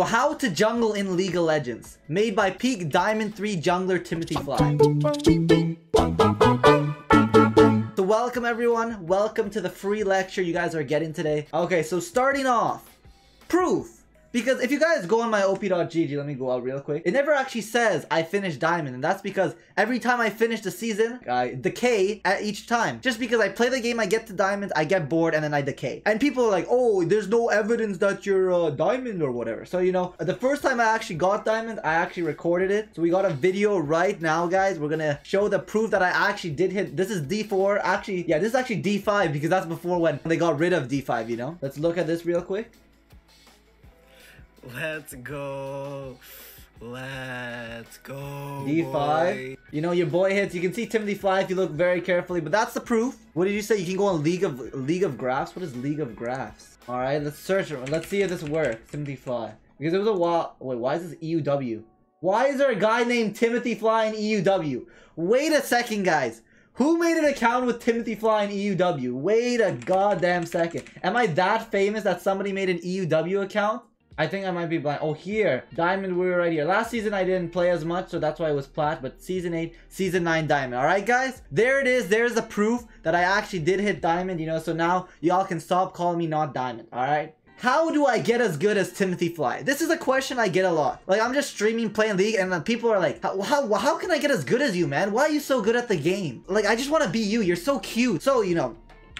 How to jungle in League of Legends, made by peak Diamond 3 jungler Timothy Fly. So welcome everyone, welcome to the free lecture you guys are getting today. Okay, so starting off, proof. Because if you guys go on my op.gg, let me go out real quick. It never actually says I finished Diamond, and that's because every time I finish the season, I decay at each time. Just because I play the game, I get to Diamond, I get bored, and then I decay. And people are like, oh, there's no evidence that you're Diamond or whatever. So, you know, the first time I actually got Diamond, I actually recorded it. So we got a video right now, guys. We're gonna show the proof that I actually did hit. This is D4. Actually, yeah, this is actually D5 because that's before when they got rid of D5, you know? Let's look at this real quick. Let's go. Let's go. D5. Boy. You know, your boy hits. You can see Timothy Fly if you look very carefully, but that's the proof. What did you say? You can go on League of Graphs? What is League of Graphs? Alright, let's search it. Let's see if this works. Timothy Fly. Because it was a while. Wait, why is this EUW? Why is there a guy named Timothy Fly in EUW? Wait a second, guys. Who made an account with Timothy Fly in EUW? Wait a goddamn second. Am I that famous that somebody made an EUW account? I think I might be blind. Oh, here. Diamond, we're right here. Last season, I didn't play as much, so that's why it was plat. But Season 8, Season 9, Diamond. Alright, guys? There it is. There's the proof that I actually did hit Diamond, you know. So now, y'all can stop calling me not Diamond. Alright? How do I get as good as Timothy Fly? This is a question I get a lot. Like, I'm just streaming, playing League, and then people are like, how can I get as good as you, man? Why are you so good at the game? Like, I just want to be you. You're so cute. So, you know,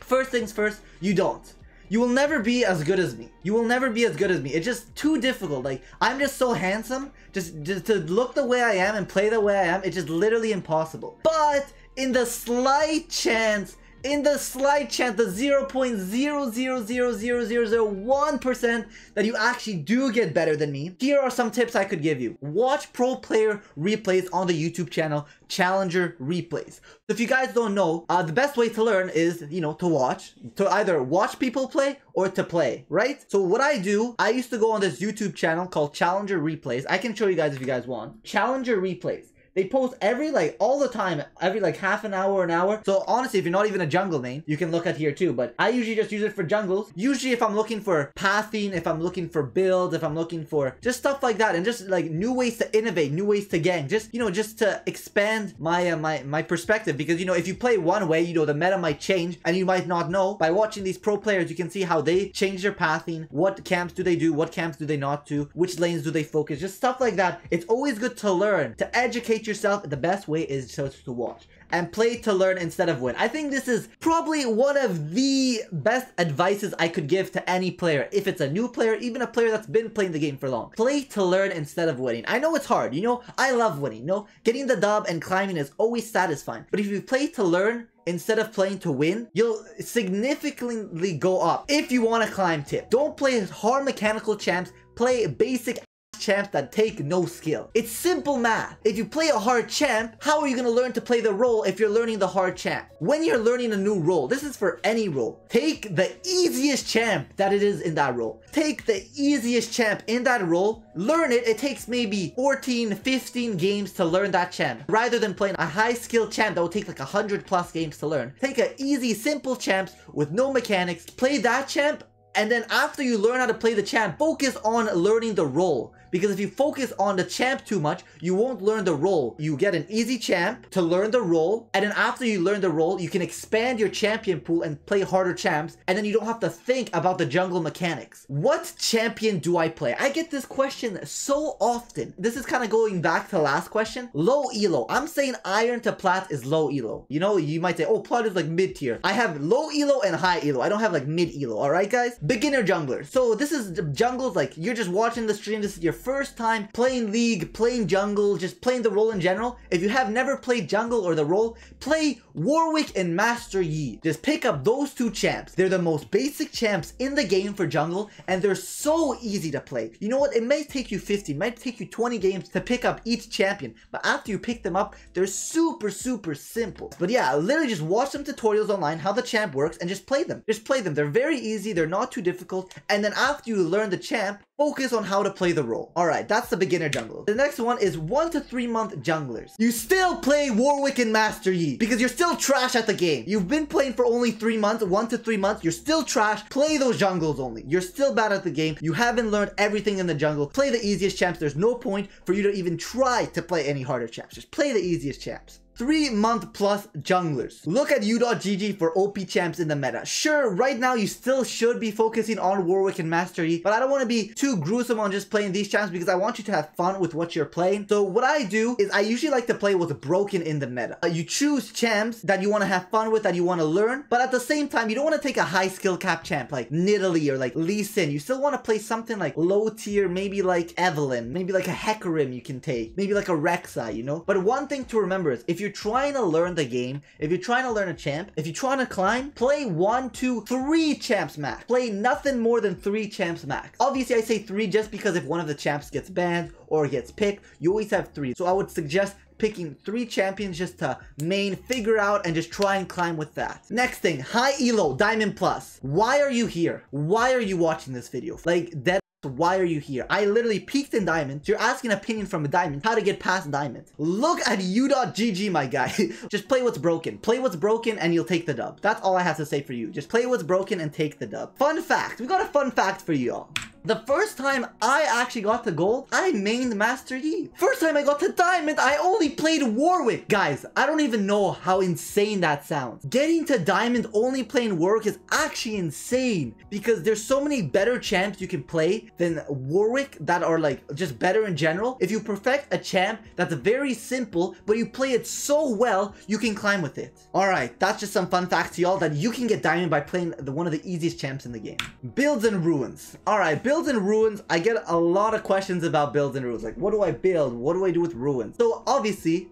first things first, you don't. You will never be as good as me. You will never be as good as me. It's just too difficult. Like, I'm just so handsome. Just to look the way I am and play the way I am, it's just literally impossible. But in the slight chance, the 0.0000001% that you actually do get better than me, here are some tips I could give you. Watch pro player replays on the YouTube channel, Challenger Replays. If you guys don't know, the best way to learn is, you know, to watch. To either watch people play or to play, right? So what I do, I used to go on this YouTube channel called Challenger Replays. I can show you guys if you guys want. Challenger Replays. They post every, like, all the time, every, like, half an hour, an hour. So, honestly, if you're not even a jungle main, you can look at here, too. But I usually just use it for jungles. Usually, if I'm looking for pathing, if I'm looking for builds, if I'm looking for just stuff like that. And just, like, new ways to innovate, new ways to gank. Just, you know, just to expand my, my perspective. Because, you know, if you play one way, you know, the meta might change. And you might not know. By watching these pro players, you can see how they change their pathing. What camps do they do? What camps do they not do? Which lanes do they focus? Just stuff like that. It's always good to learn, to educate yourself. The best way is just to watch and play to learn instead of win. I think this is probably one of the best advices I could give to any player. If it's a new player, even a player that's been playing the game for long. Play to learn instead of winning. I know it's hard, you know, I love winning, you know, getting the dub and climbing is always satisfying. But if you play to learn instead of playing to win, you'll significantly go up. If you want to climb tip, don't play hard mechanical champs, play basic champs that take no skill. It's simple math. If you play a hard champ, how are you going to learn to play the role if you're learning the hard champ? When you're learning a new role, this is for any role. Take the easiest champ that it is in that role. Take the easiest champ in that role, learn it. It takes maybe 14, 15 games to learn that champ. Rather than playing a high skill champ that will take like 100+ games to learn. Take an easy, simple champs with no mechanics, play that champ, and then after you learn how to play the champ, focus on learning the role. Because if you focus on the champ too much, you won't learn the role. You get an easy champ to learn the role, and then after you learn the role, you can expand your champion pool and play harder champs, and then you don't have to think about the jungle mechanics. What champion do I play? I get this question so often. This is kind of going back to the last question. Low elo. I'm saying iron to plat is low elo. You know, you might say, oh, plat is like mid tier. I have low elo and high elo. I don't have like mid elo. Alright, guys? Beginner jungler. So this is jungles, like, you're just watching the stream. This is your first time playing League, playing jungle, just playing the role in general. If you have never played jungle or the role, play Warwick and Master Yi. Just pick up those two champs. They're the most basic champs in the game for jungle, and they're so easy to play. You know what? It may take you 15, it might take you 20 games to pick up each champion, but after you pick them up, they're super simple. But yeah, literally just watch some tutorials online how the champ works and just play them. Just play them. They're very easy. They're not too too difficult. And then after you learn the champ, focus on how to play the role. Alright, that's the beginner jungle. The next one is 1 to 3 month junglers. You still play Warwick and Master Yi because you're still trash at the game. You've been playing for only 3 months, 1 to 3 months. You're still trash. Play those jungles only. You're still bad at the game. You haven't learned everything in the jungle. Play the easiest champs. There's no point for you to even try to play any harder champs. Just play the easiest champs. 3 month plus junglers. Look at u.gg for OP champs in the meta. Sure, right now you still should be focusing on Warwick and Master Yi, but I don't want to be too gruesome on just playing these champs because I want you to have fun with what you're playing. So what I do is I usually like to play what's broken in the meta. You choose champs that you want to have fun with, that you want to learn, but at the same time, you don't want to take a high skill cap champ like Nidalee or like Lee Sin. You still want to play something like low tier, maybe like Evelynn, maybe like a Hecarim you can take, maybe like a Rek'Sai, you know? But one thing to remember is if you're trying to learn the game, if you're trying to learn a champ, if you're trying to climb, play 1, 2, 3 champs max. Play nothing more than 3 champs max. Obviously, I say 3 just because if one of the champs gets banned or gets picked, you always have 3. So I would suggest picking 3 champions just to main, figure out, and just try and climb with that. Next thing, high elo, Diamond Plus. Why are you here? Why are you watching this video? Like, that. Why are you here? I literally peaked in Diamond. You're asking opinion from a Diamond, how to get past Diamond. Look at u.gg, my guy. Just play what's broken. Play what's broken and you'll take the dub. That's all I have to say for you. Just play what's broken and take the dub. Fun fact. We got a fun fact for you all. The first time I actually got to gold, I mained Master Yi. First time I got to diamond, I only played Warwick. Guys, I don't even know how insane that sounds. Getting to diamond only playing Warwick is actually insane because there's so many better champs you can play than Warwick that are like just better in general. If you perfect a champ that's very simple, but you play it so well, you can climb with it. All right, that's just some fun facts to y'all that you can get diamond by playing one of the easiest champs in the game. Builds and ruins. All right, builds and ruins, I get a lot of questions about builds and ruins. Like, what do I build? What do I do with ruins? So obviously,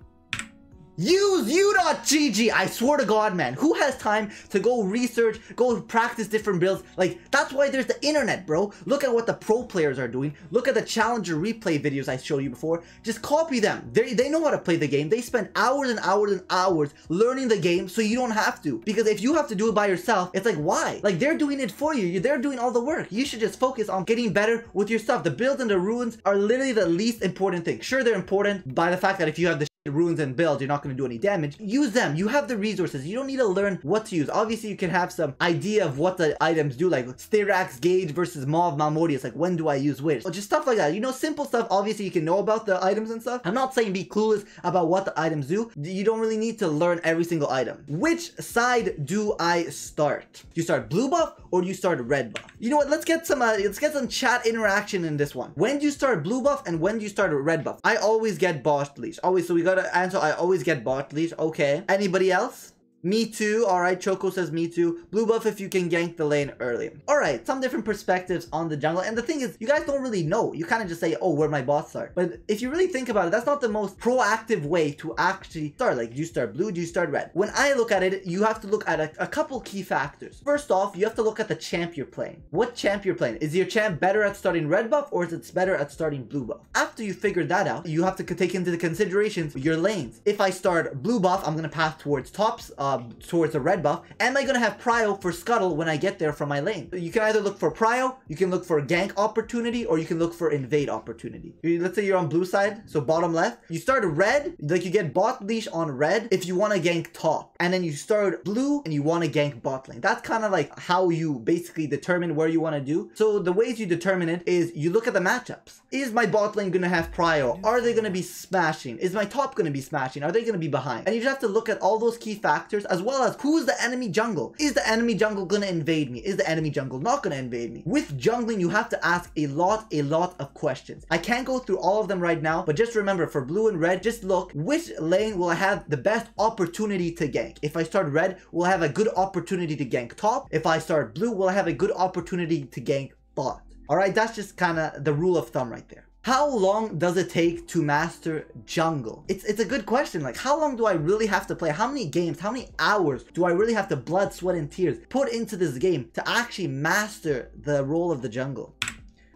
use u.gg. I swear to God, man, who has time to go research, go practice different builds? Like, that's why there's the internet, bro. Look at what the pro players are doing. Look at the challenger replay videos I showed you before. Just copy them. They know how to play the game. They spend hours and hours and hours learning the game, so you don't have to. Because if you have to do it by yourself, it's like, why? Like, they're doing it for you. They're doing all the work. You should just focus on getting better with your stuff. The builds and the ruins are literally the least important thing. Sure, they're important by the fact that if you have the runes and builds, you're not going to do any damage. Use them. You have the resources. You don't need to learn what to use. Obviously, you can have some idea of what the items do, like Styrax Gauge versus Mauve Malmodius. Like, when do I use which? Or just stuff like that. You know, simple stuff. Obviously, you can know about the items and stuff. I'm not saying be clueless about what the items do. You don't really need to learn every single item. Which side do I start? Do you start blue buff or do you start red buff? You know what? Let's get some chat interaction in this one. When do you start blue buff and when do you start red buff? I always get bot leash. Always. So we gotta answer. I always get bot leash. Okay. Anybody else? Me too. Alright, Choco says me too. Blue buff if you can gank the lane early. Alright, some different perspectives on the jungle. And the thing is, you guys don't really know. You kind of just say, oh, where my bots are. But if you really think about it, that's not the most proactive way to actually start. Like, do you start blue? Do you start red? When I look at it, you have to look at a couple key factors. First off, you have to look at the champ you're playing. What champ you're playing? Is your champ better at starting red buff or is it better at starting blue buff? After you figure that out, you have to take into the considerations your lanes. If I start blue buff, I'm going to pass towards tops, towards a red buff. Am I gonna have prio for scuttle when I get there from my lane? You can either look for prio, you can look for gank opportunity, or you can look for invade opportunity. Let's say you're on blue side, so bottom left. You start red, like you get bot leash on red if you want to gank top, and then you start blue and you want to gank bot lane. That's kind of like how you basically determine where you want to do. So the ways you determine it is you look at the matchups. Is my bot lane gonna have prio? Are they gonna be smashing? Is my top gonna be smashing? Are they gonna be behind? And you just have to look at all those key factors as well as who is the enemy jungle? Is the enemy jungle gonna invade me? Is the enemy jungle not gonna invade me? With jungling, you have to ask a lot of questions. I can't go through all of them right now, but just remember for blue and red, just look which lane will I have the best opportunity to gank. If I start red, will I have a good opportunity to gank top? If I start blue, will I have a good opportunity to gank bot? All right, that's just kind of the rule of thumb right there. How long does it take to master jungle? It's a good question. Like, how long do I really have to play? How many games, how many hours do I really have to blood, sweat, and tears put into this game to actually master the role of the jungle?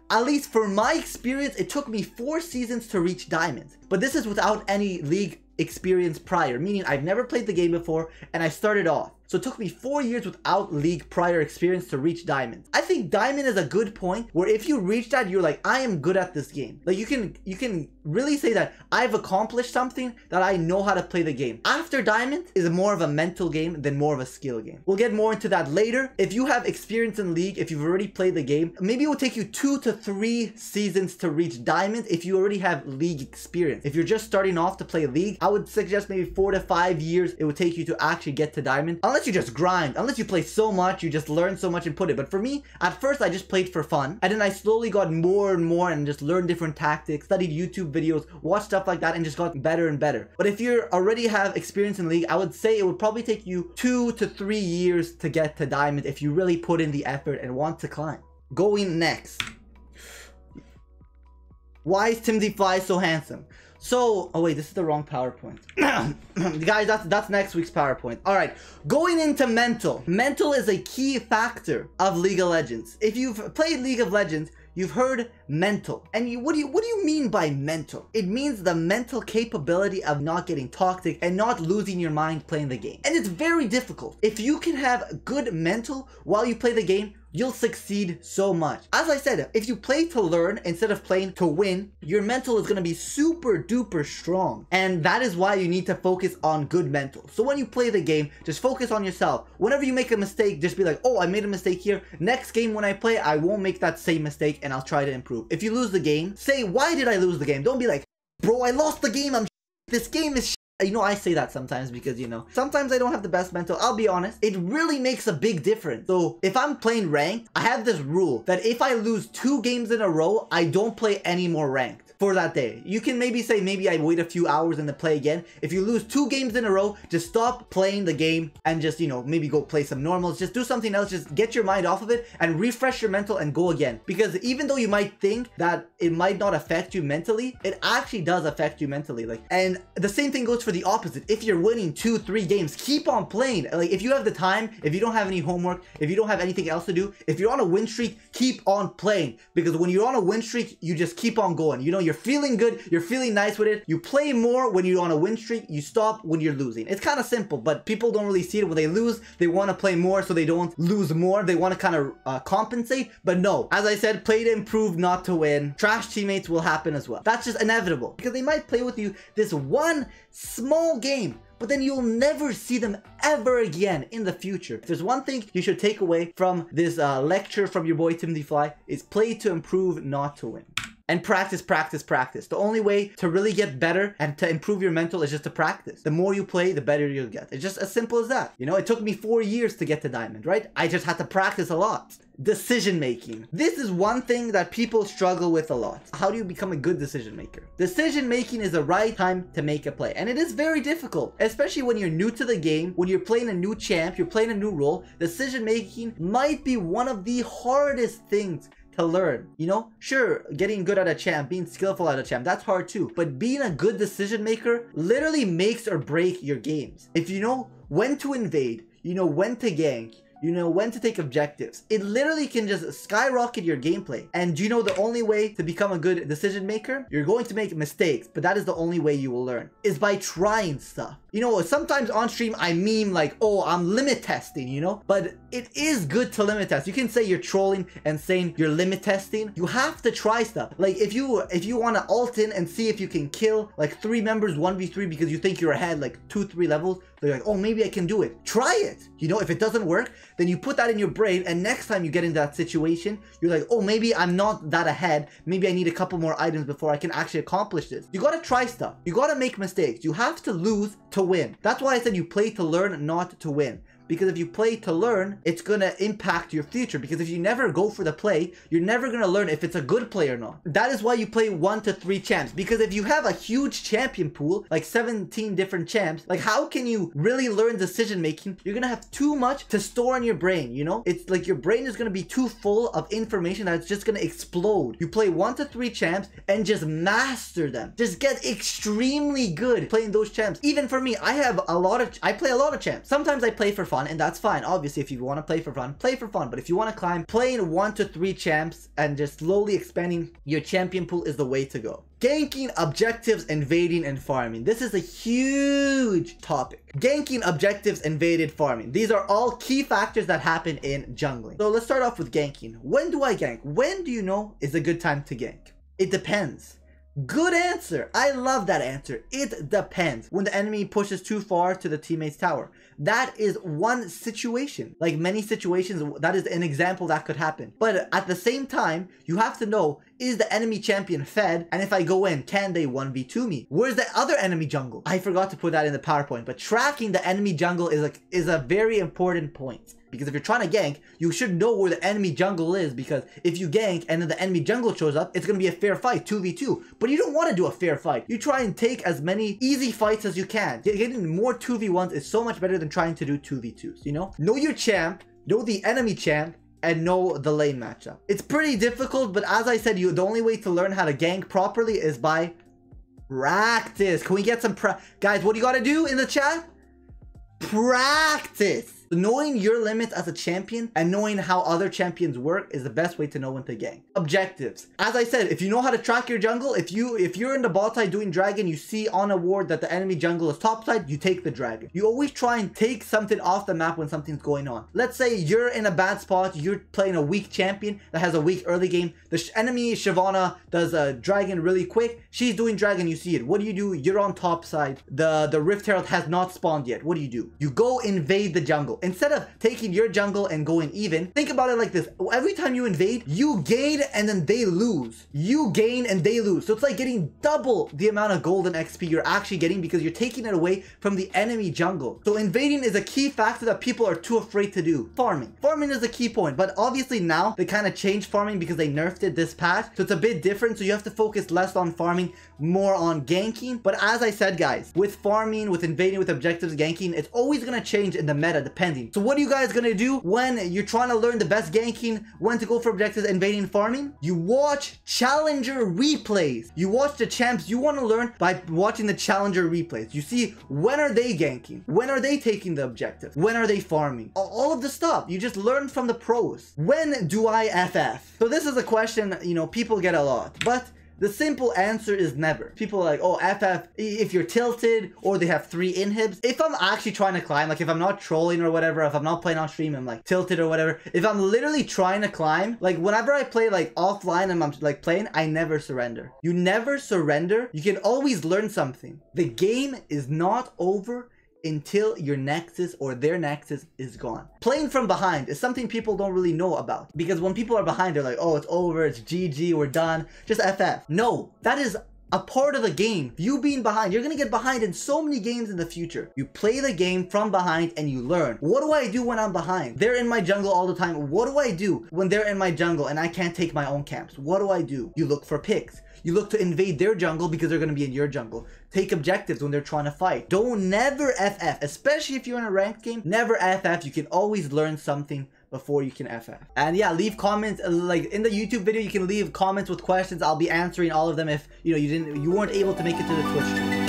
At least for my experience, it took me 4 seasons to reach diamonds. But this is without any league experience prior, meaning I've never played the game before and I started off. So it took me 4 years without league prior experience to reach diamond. I think diamond is a good point where if you reach that, you're like, I am good at this game. Like you can really say that I've accomplished something, that I know how to play the game. After diamond is more of a mental game than more of a skill game. We'll get more into that later. If you have experience in league, if you've already played the game, maybe it will take you 2 to 3 seasons to reach diamond if you already have league experience. If you're just starting off to play league, I would suggest maybe 4 to 5 years it would take you to actually get to diamond, unless you just grind, unless you play so much, you just learn so much and put it. But for me, at first I just played for fun, and then I slowly got more and more and just learned different tactics, studied YouTube videos, watched stuff like that, and just got better and better. But if you already have experience in league, I would say it would probably take you 2 to 3 years to get to diamond if you really put in the effort and want to climb. Going next. Why is Timothy Fly so handsome? So, oh wait, this is the wrong PowerPoint. Guys, that's next week's PowerPoint. All right, going into mental. Mental is a key factor of League of Legends. If you've played League of Legends, you've heard mental. And what do you mean by mental? It means the mental capability of not getting toxic and not losing your mind playing the game. And it's very difficult. If you can have good mental while you play the game, you'll succeed so much. As I said, if you play to learn instead of playing to win, your mental is going to be super duper strong. And that is why you need to focus on good mental. So when you play the game, just focus on yourself. Whenever you make a mistake, just be like, oh, I made a mistake here. Next game when I play, I won't make that same mistake and I'll try to improve. If you lose the game, say, why did I lose the game? Don't be like, bro, I lost the game. This game is you know, I say that sometimes because, you know, sometimes I don't have the best mental. I'll be honest. It really makes a big difference. So if I'm playing ranked, I have this rule that if I lose 2 games in a row, I don't play any more ranked for that day. You can maybe say, maybe I wait a few hours and then play again. If you lose 2 games in a row, just stop playing the game and just, you know, maybe go play some normals. Just do something else. Just get your mind off of it and refresh your mental and go again. Because even though you might think that it might not affect you mentally, it actually does affect you mentally. Like, and the same thing goes for the opposite. If you're winning 2-3 games, keep on playing. Like, if you have the time, if you don't have any homework, if you don't have anything else to do, if you're on a win streak, keep on playing. Because when you're on a win streak, you just keep on going. You know, you're feeling good, you're feeling nice with it. You play more when you're on a win streak, you stop when you're losing. It's kind of simple, but people don't really see it. When they lose, they want to play more so they don't lose more. They want to kind of compensate, but no. As I said, play to improve, not to win. Trash teammates will happen as well. That's just inevitable because they might play with you this one small game, but then you'll never see them ever again in the future. If there's one thing you should take away from this lecture from your boy Timothy Fly, is play to improve, not to win. And practice, practice, practice. The only way to really get better and to improve your mental is just to practice. The more you play, the better you'll get. It's just as simple as that. You know, it took me 4 years to get to diamond, right? I just had to practice a lot. Decision making. This is one thing that people struggle with a lot. How do you become a good decision maker? Decision making is the right time to make a play. And it is very difficult, especially when you're new to the game, when you're playing a new champ, you're playing a new role. Decision making might be one of the hardest things to learn. You know, sure, getting good at a champ, being skillful at a champ, that's hard too. But being a good decision maker literally makes or break your games. If you know when to invade, you know when to gank, you know when to take objectives, it literally can just skyrocket your gameplay. And you know the only way to become a good decision maker? You're going to make mistakes, but that is the only way you will learn, is by trying stuff. You know, sometimes on stream I meme like, oh, I'm limit testing, you know? But it is good to limit test. You can say you're trolling and saying you're limit testing. You have to try stuff. Like if you want to ult in and see if you can kill like 3 members 1v3 because you think you're ahead like 2-3 levels, they're like, oh, maybe I can do it. Try it. You know, if it doesn't work, then you put that in your brain, and next time you get in that situation, you're like, oh, maybe I'm not that ahead. Maybe I need a couple more items before I can actually accomplish this. You gotta try stuff. You gotta make mistakes. You have to lose to win. That's why I said you play to learn, not to win. Because if you play to learn, it's gonna impact your future. Because if you never go for the play, you're never gonna learn if it's a good play or not. That is why you play 1 to 3 champs. Because if you have a huge champion pool, like 17 different champs, like how can you really learn decision making? You're gonna have too much to store in your brain, you know? It's like your brain is gonna be too full of information that it's just gonna explode. You play 1 to 3 champs and just master them. Just get extremely good playing those champs. Even for me, I play a lot of champs. Sometimes I play for fun. fun, and that's fine. Obviously, if you want to play for fun, play for fun. But if you want to climb, playing 1 to 3 champs and just slowly expanding your champion pool is the way to go. Ganking, objectives, invading, and farming. This is a huge topic. Ganking, objectives, invaded, farming. These are all key factors that happen in jungling. So let's start off with ganking. When do I gank? When do you know is a good time to gank? It depends. Good answer. I love that answer. It depends. When the enemy pushes too far to the teammate's tower. That is one situation. Like many situations, that is an example that could happen. But at the same time, you have to know, is the enemy champion fed? And if I go in, can they 1v2 me? Where's the other enemy jungle? I forgot to put that in the PowerPoint, but tracking the enemy jungle is a very important point. Because if you're trying to gank, you should know where the enemy jungle is, because if you gank and then the enemy jungle shows up, it's going to be a fair fight, 2v2. But you don't want to do a fair fight. You try and take as many easy fights as you can. Getting more 2v1s is so much better than trying to do 2v2s, you know? Know your champ, know the enemy champ, and know the lane matchup. It's pretty difficult, but as I said, the only way to learn how to gank properly is by practice. Can we get some guys, what do you got to do in the chat? Practice. Knowing your limits as a champion and knowing how other champions work is the best way to know when to gank. Objectives. As I said, if you know how to track your jungle, if you're in the bot side doing dragon, you see on a ward that the enemy jungle is top side, you take the dragon. You always try and take something off the map when something's going on. Let's say you're in a bad spot, you're playing a weak champion that has a weak early game. The enemy Shyvana does a dragon really quick. She's doing dragon, you see it. What do? You're on top side. The Rift Herald has not spawned yet. What do? You go invade the jungle. Instead of taking your jungle and going even, think about it like this. Every time you invade, you gain and then they lose. You gain and they lose. So it's like getting double the amount of golden XP you're actually getting because you're taking it away from the enemy jungle. So invading is a key factor that people are too afraid to do. Farming. Farming is a key point, but obviously now they kind of changed farming because they nerfed it this patch. So it's a bit different. So you have to focus less on farming, more on ganking. But as I said, guys, with farming, with invading, with objectives, ganking, it's always going to change in the meta depending. So what are you guys gonna do when you're trying to learn the best ganking, when to go for objectives, invading, farming? You watch challenger replays. You watch the champs you want to learn by watching the challenger replays. You see, when are they ganking? When are they taking the objective? When are they farming? All of the stuff. You just learn from the pros. When do I FF? So this is a question, you know, people get a lot, but the simple answer is never. People are like, oh, FF, if you're tilted or they have 3 inhibs. If I'm actually trying to climb, like if I'm not trolling or whatever, if I'm not playing on stream, I'm like tilted or whatever. If I'm literally trying to climb, like whenever I play like offline and I'm like playing, I never surrender. You never surrender. You can always learn something. The game is not over until your nexus or their nexus is gone. Playing from behind is something people don't really know about, because when people are behind, they're like, oh, it's over, it's GG, we're done, just FF. No, that is a part of the game. You being behind, you're gonna get behind in so many games in the future. You play the game from behind and you learn. What do I do when I'm behind? They're in my jungle all the time. What do I do when they're in my jungle and I can't take my own camps? What do I do? You look for picks. You look to invade their jungle because they're going to be in your jungle. Take objectives when they're trying to fight. Don't never FF, especially if you're in a ranked game. Never FF. You can always learn something before you can FF. And yeah, leave comments, like in the YouTube video, you can leave comments with questions. I'll be answering all of them if you weren't able to make it to the Twitch stream.